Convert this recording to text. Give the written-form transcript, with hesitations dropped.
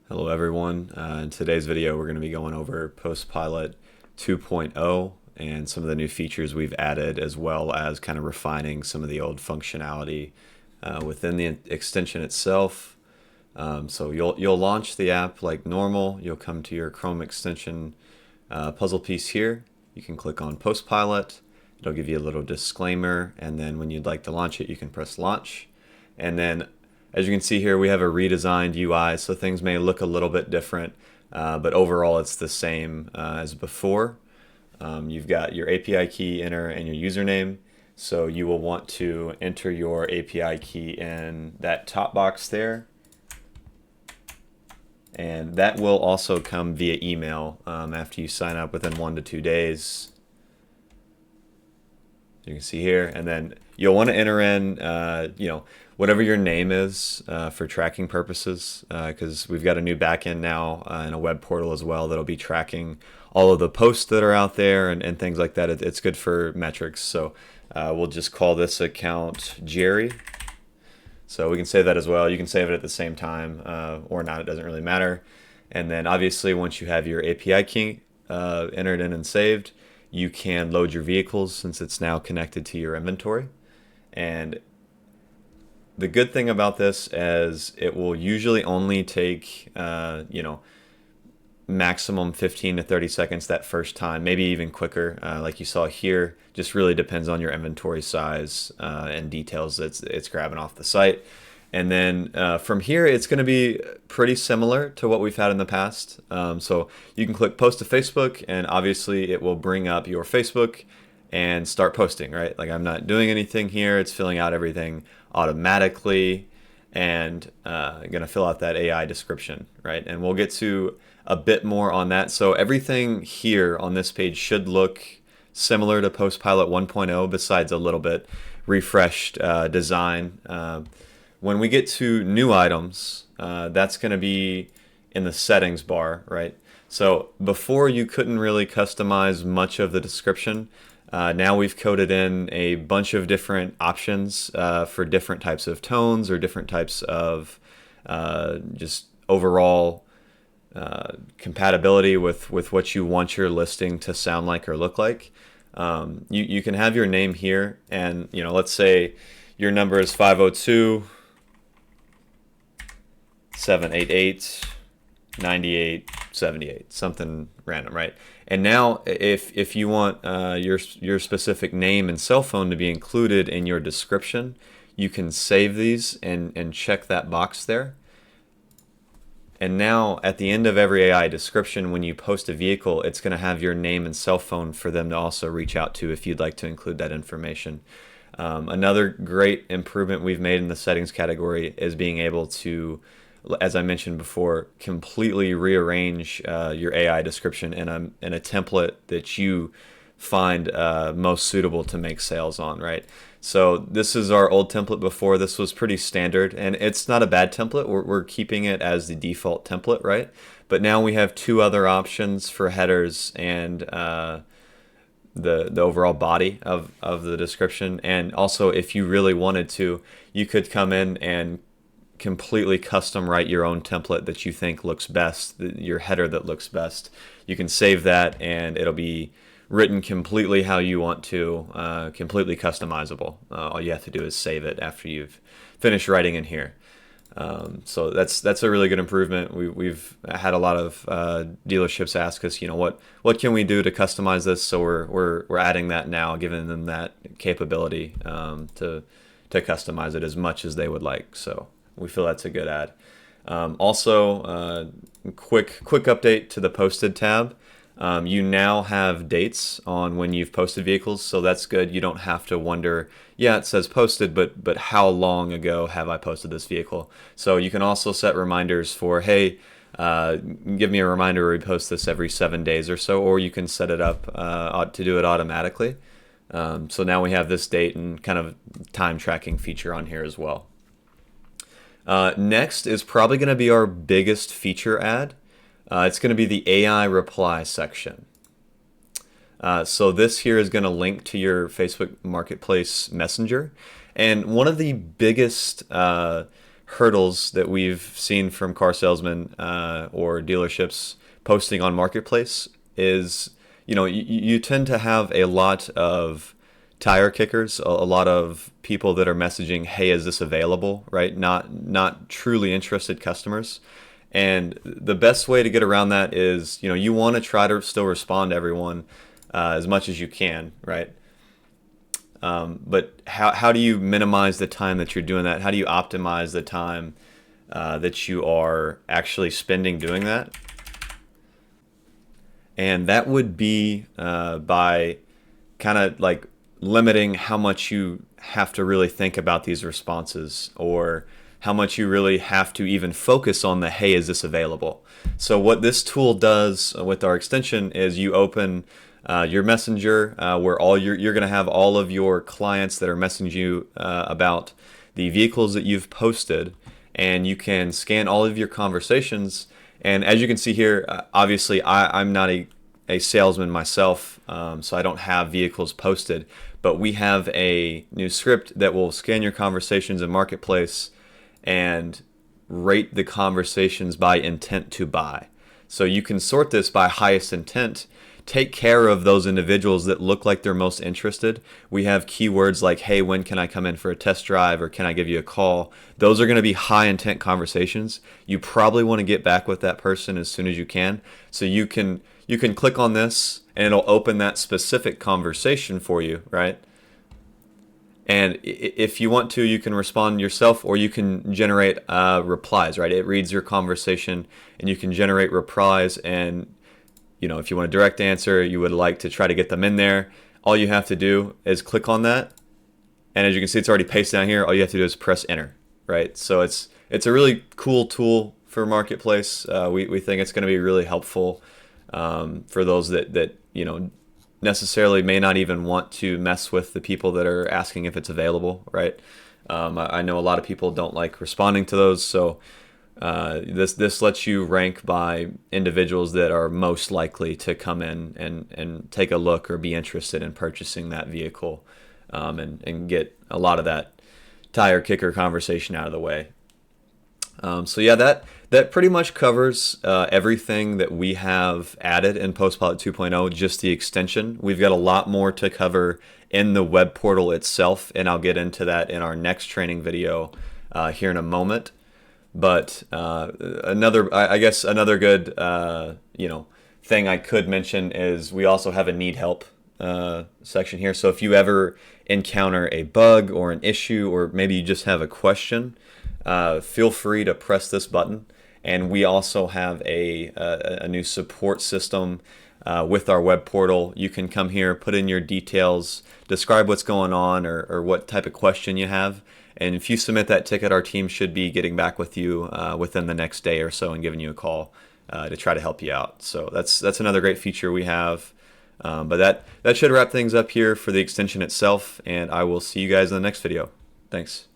Hello everyone. In today's video we're going to be going over Postpilot 2.0 and some of the new features we've added, as well as kind of refining some of the old functionality within the extension itself. So you'll launch the app like normal. You'll come to your Chrome extension puzzle piece here. You can click on Postpilot. It'll give you a little disclaimer, and then when you'd like to launch it, you can press launch. And then as you can see here, we have a redesigned UI, so things may look a little bit different, but overall it's the same as before. You've got your API key, enter, and your username. So you will want to enter your API key in that top box there. And that will also come via email after you sign up within 1 to 2 days. You can see here, and then you'll want to enter in, whatever your name is for tracking purposes, because we've got a new backend now and a web portal as well that'll be tracking all of the posts that are out there and things like that. It's good for metrics. So we'll just call this account Jerry. So we can save that as well. You can save it at the same time or not. It doesn't really matter. And then obviously once you have your API key entered in and saved, you can load your vehicles since it's now connected to your inventory. And the good thing about this is it will usually only take, maximum 15 to 30 seconds that first time, maybe even quicker. Like you saw here, just really depends on your inventory size and details that it's grabbing off the site. And then from here, it's going to be pretty similar to what we've had in the past. So you can click post to Facebook, and obviously it will bring up your Facebook and start posting, right? Like I'm not doing anything here. It's filling out everything automatically and going to fill out that AI description, right? And we'll get to a bit more on that. So everything here on this page should look similar to Postpilot 1.0 besides a little bit refreshed design. When we get to new items, that's going to be in the settings bar, right? So before you couldn't really customize much of the description. Now we've coded in a bunch of different options for different types of tones or different types of just overall compatibility with what you want your listing to sound like or look like. You can have your name here, and let's say your number is 502 788 98 78, something random, right? And now if you want your specific name and cell phone to be included in your description, you can save these and check that box there. And now at the end of every AI description, when you post a vehicle, it's going to have your name and cell phone for them to also reach out to if you'd like to include that information. Another great improvement we've made in the settings category is being able to, as I mentioned before, completely rearrange your AI description in a template that you find most suitable to make sales on, right? So this is our old template before. This was pretty standard, and it's not a bad template. We're keeping it as the default template, right? But now we have two other options for headers and the overall body of the description. And also, if you really wanted to, you could come in and completely custom write your own template that you think looks best, your header that looks best. You can save that, and it'll be written completely how you want to, completely customizable. All you have to do is save it after you've finished writing in here. So that's a really good improvement. We've had a lot of dealerships ask us, what can we do to customize this? So we're adding that now, giving them that capability to customize it as much as they would like. So we feel that's a good add. Also, quick update to the posted tab. You now have dates on when you've posted vehicles, so that's good. You don't have to wonder, yeah, it says posted, but how long ago have I posted this vehicle? So you can also set reminders for, hey, give me a reminder to repost this every 7 days or so, or you can set it up to do it automatically. So now we have this date and kind of time tracking feature on here as well. Next is probably going to be our biggest feature add. It's going to be the AI reply section. So this here is going to link to your Facebook Marketplace Messenger. And one of the biggest hurdles that we've seen from car salesmen or dealerships posting on Marketplace is, you tend to have a lot of tire kickers, a lot of people that are messaging, "Hey, is this available?" Right? Not truly interested customers. And the best way to get around that is, you want to try to still respond to everyone as much as you can, right? But how do you minimize the time that you're doing that? How do you optimize the time that you are actually spending doing that? And that would be by kind of like limiting how much you have to really think about these responses, or how much you really have to even focus on the, "Hey, is this available?" So what this tool does with our extension is you open your messenger where you're going to have all of your clients that are messaging you about the vehicles that you've posted, and you can scan all of your conversations. And as you can see here, obviously I'm not a salesman myself, so I don't have vehicles posted, but we have a new script that will scan your conversations in Marketplace and rate the conversations by intent to buy. So you can sort this by highest intent, take care of those individuals that look like they're most interested. We have keywords like, "Hey, when can I come in for a test drive?" or "Can I give you a call?" Those are going to be high intent conversations. You probably want to get back with that person as soon as you can. So you can click on this and it'll open that specific conversation for you, right? And if you want to, you can respond yourself, or you can generate replies, right? It reads your conversation and you can generate replies. And if you want a direct answer, you would like to try to get them in there, all you have to do is click on that. And as you can see, it's already pasted down here. All you have to do is press enter, right? So it's a really cool tool for Marketplace. We think it's going to be really helpful for those that necessarily may not even want to mess with the people that are asking if it's available, right? I know a lot of people don't like responding to those, so this lets you rank by individuals that are most likely to come in and take a look or be interested in purchasing that vehicle, and get a lot of that tire kicker conversation out of the way. So yeah, that pretty much covers everything that we have added in Postpilot 2.0, just the extension. We've got a lot more to cover in the web portal itself, and I'll get into that in our next training video here in a moment. But another good thing I could mention is we also have a need help section here. So if you ever encounter a bug or an issue, or maybe you just have a question, feel free to press this button. And we also have a new support system with our web portal. You can come here, put in your details, describe what's going on, or what type of question you have. And if you submit that ticket, our team should be getting back with you within the next day or so and giving you a call to try to help you out. So that's another great feature we have. But that should wrap things up here for the extension itself, and I will see you guys in the next video. Thanks.